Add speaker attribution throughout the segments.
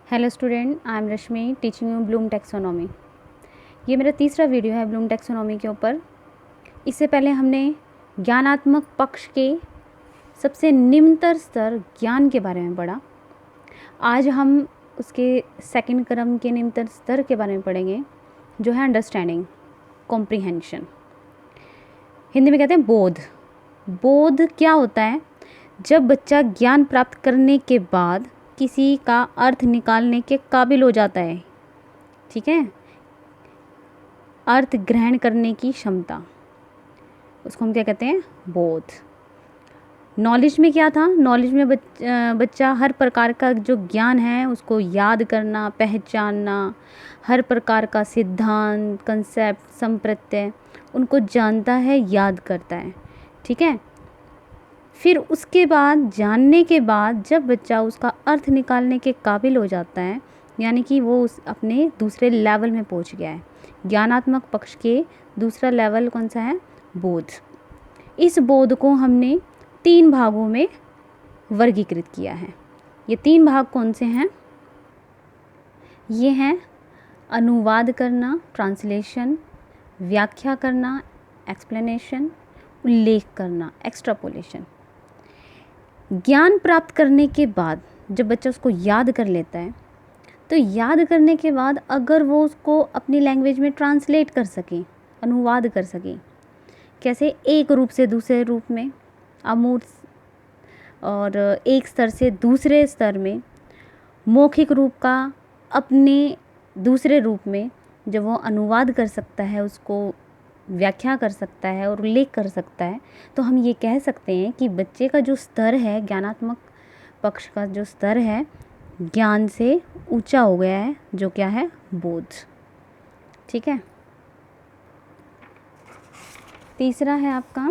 Speaker 1: Hello student, I am Rashmi teaching you Bloom taxonomy. ये मेरा तीसरा वीडियो है ब्लूम टैक्सोनॉमी के ऊपर। इससे पहले हमने ज्ञानात्मक पक्ष के सबसे निम्नतर स्तर ज्ञान के बारे में पढ़ा। आज हम उसके सेकंड क्रम के निम्नतर स्तर के बारे में पढ़ेंगे, जो है अंडरस्टैंडिंग, कॉम्प्रिहेंशन। हिंदी में कहते हैं बोध। बोध क्या होता है? जब बच्चा ज्ञान प्राप्त करने के बाद किसी का अर्थ निकालने के काबिल हो जाता है, ठीक है, अर्थ ग्रहण करने की क्षमता, उसको हम क्या कहते हैं? बोध। नॉलेज में क्या था? नॉलेज में बच्चा हर प्रकार का जो ज्ञान है उसको याद करना, पहचानना, हर प्रकार का सिद्धांत, कंसेप्ट, संप्रत्यय उनको जानता है, याद करता है, ठीक है। फिर उसके बाद जानने के बाद जब बच्चा उसका अर्थ निकालने के काबिल हो जाता है, यानी कि वो उस अपने दूसरे लेवल में पहुंच गया है। ज्ञानात्मक पक्ष के दूसरा लेवल कौन सा है? बोध। इस बोध को हमने 3 भागों में वर्गीकृत किया है। ये 3 भाग कौन से हैं? ये हैं अनुवाद करना, ट्रांसलेशन, व्याख्या करना, एक्सप्लेनेशन, उल्लेख करना, एक्सट्रापोलेशन। ज्ञान प्राप्त करने के बाद जब बच्चा उसको याद कर लेता है, तो याद करने के बाद अगर वो उसको अपनी लैंग्वेज में ट्रांसलेट कर सके, अनुवाद कर सके, कैसे? एक रूप से दूसरे रूप में, अमूर्त, और एक स्तर से दूसरे स्तर में, मौखिक रूप का अपने दूसरे रूप में जब वो अनुवाद कर सकता है, उसको व्याख्या कर सकता है और उल्लेख कर सकता है, तो हम ये कह सकते हैं कि बच्चे का जो स्तर है, ज्ञानात्मक पक्ष का जो स्तर है, ज्ञान से ऊंचा हो गया है, जो क्या है? बोध, ठीक है। तीसरा है आपका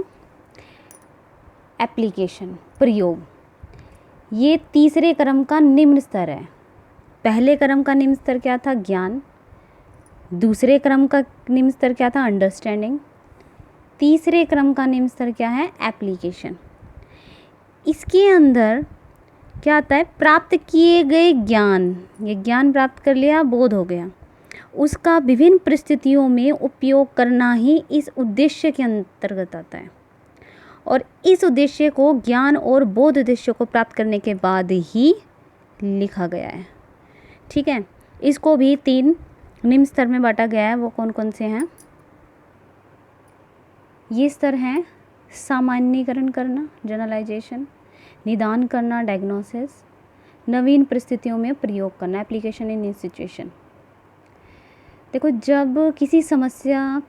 Speaker 1: एप्लीकेशन, प्रयोग। ये तीसरे क्रम का निम्न स्तर है। पहले क्रम का निम्न स्तर क्या था? ज्ञान। दूसरे क्रम का निम्न स्तर क्या था? अंडरस्टैंडिंग। तीसरे क्रम का निम्न स्तर क्या है? एप्लीकेशन। इसके अंदर क्या आता है? प्राप्त किए गए ज्ञान, ये ज्ञान प्राप्त कर लिया, बोध हो गया, उसका विभिन्न परिस्थितियों में उपयोग करना ही इस उद्देश्य के अंतर्गत आता है। और इस उद्देश्य को, ज्ञान और बोध उद्देश्य को प्राप्त करने के बाद ही लिखा गया है, ठीक है। इसको भी 3 निम्न स्तर में बांटा गया है। वो कौन कौन से हैं? ये स्तर हैं सामान्यीकरण करना, जनरलाइजेशन, निदान करना, डायग्नोसिस, नवीन परिस्थितियों में प्रयोग करना, एप्लीकेशन इन न्यू सिचुएशन। देखो, जब किसी समस्या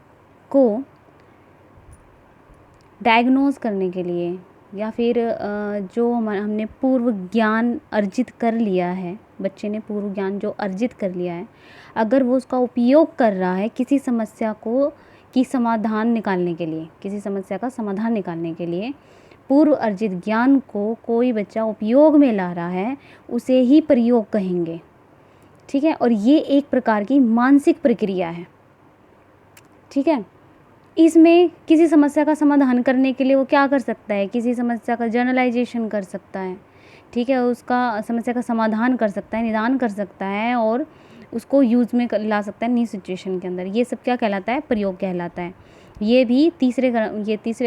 Speaker 1: को डायग्नोज करने के लिए, या फिर जो हमने पूर्व ज्ञान अर्जित कर लिया है, बच्चे ने पूर्व ज्ञान जो अर्जित कर लिया है, अगर वो उसका उपयोग कर रहा है किसी समस्या को की समाधान निकालने के लिए, किसी समस्या का समाधान निकालने के लिए पूर्व अर्जित ज्ञान को कोई बच्चा उपयोग में ला रहा है, उसे ही प्रयोग कहेंगे, ठीक है। और ये एक प्रकार की मानसिक प्रक्रिया है, ठीक है। इसमें किसी समस्या का समाधान करने के लिए वो क्या कर सकता है? किसी समस्या का जनरलाइजेशन कर सकता है, ठीक है, उसका समस्या का समाधान कर सकता है, निदान कर सकता है, और उसको यूज़ में ला सकता है न्यू सिचुएशन के अंदर। ये सब क्या कहलाता है? प्रयोग कहलाता है। ये भी तीसरे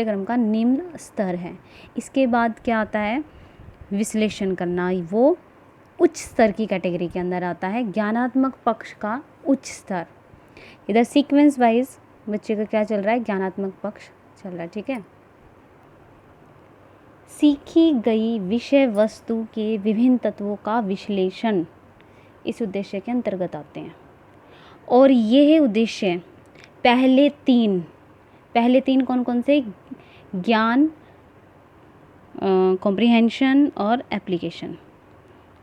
Speaker 1: क्रम का निम्न स्तर है। इसके बाद क्या आता है? विश्लेषण करना। वो उच्च स्तर की कैटेगरी के अंदर आता है, ज्ञानात्मक पक्ष का उच्च स्तर। इधर सीक्वेंस वाइज बच्चे का क्या चल रहा है? ज्ञानात्मक पक्ष चल रहा है, ठीक है। सीखी गई विषय वस्तु के विभिन्न तत्वों का विश्लेषण इस उद्देश्य के अंतर्गत आते हैं। और यह उद्देश्य पहले तीन कौन कौन से? ज्ञान, कॉम्प्रिहेंशन और application,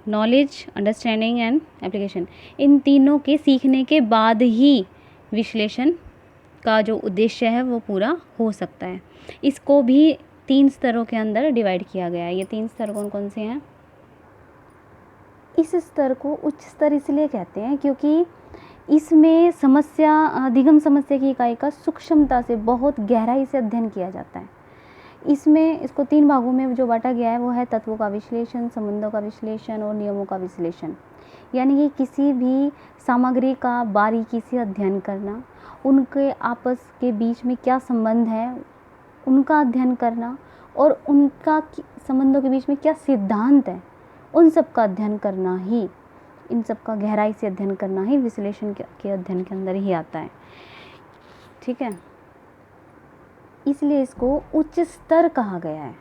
Speaker 1: knowledge, understanding and application. इन तीनों के सीखने के बाद ही विश्लेषण का जो उद्देश्य है वो पूरा हो सकता है। इसको भी 3 स्तरों के अंदर डिवाइड किया गया है। ये 3 स्तर कौन कौन से हैं? इस स्तर को उच्च स्तर इसलिए कहते हैं क्योंकि इसमें समस्या, अधिगम समस्या की इकाई का सूक्ष्मता से, बहुत गहराई से अध्ययन किया जाता है। इसमें इसको 3 भागों में जो बांटा गया है वो है तत्वों का विश्लेषण, संबंधों का विश्लेषण और नियमों का विश्लेषण। यानी कि किसी भी सामग्री का बारीकी से अध्ययन करना, उनके आपस के बीच में क्या संबंध है उनका अध्ययन करना, और उनका संबंधों के बीच में क्या सिद्धांत है उन सब का अध्ययन करना ही, इन सब का गहराई से अध्ययन करना ही विश्लेषण के अध्ययन के अंदर ही आता है। ठीक है, इसलिए इसको उच्च स्तर कहा गया है।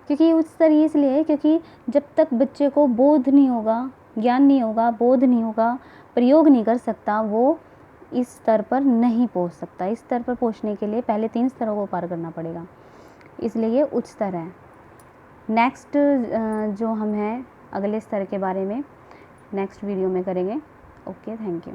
Speaker 1: क्योंकि उच्च स्तर इसलिए है क्योंकि जब तक बच्चे को बोध नहीं होगा, ज्ञान नहीं होगा, बोध नहीं होगा, प्रयोग नहीं कर सकता, वो इस स्तर पर नहीं पहुंच सकता। इस स्तर पर पहुंचने के लिए पहले 3 स्तरों को पार करना पड़ेगा, इसलिए ये उच्च स्तर है। नेक्स्ट जो हम हैं अगले स्तर के बारे में नेक्स्ट वीडियो में करेंगे। Okay, thank you.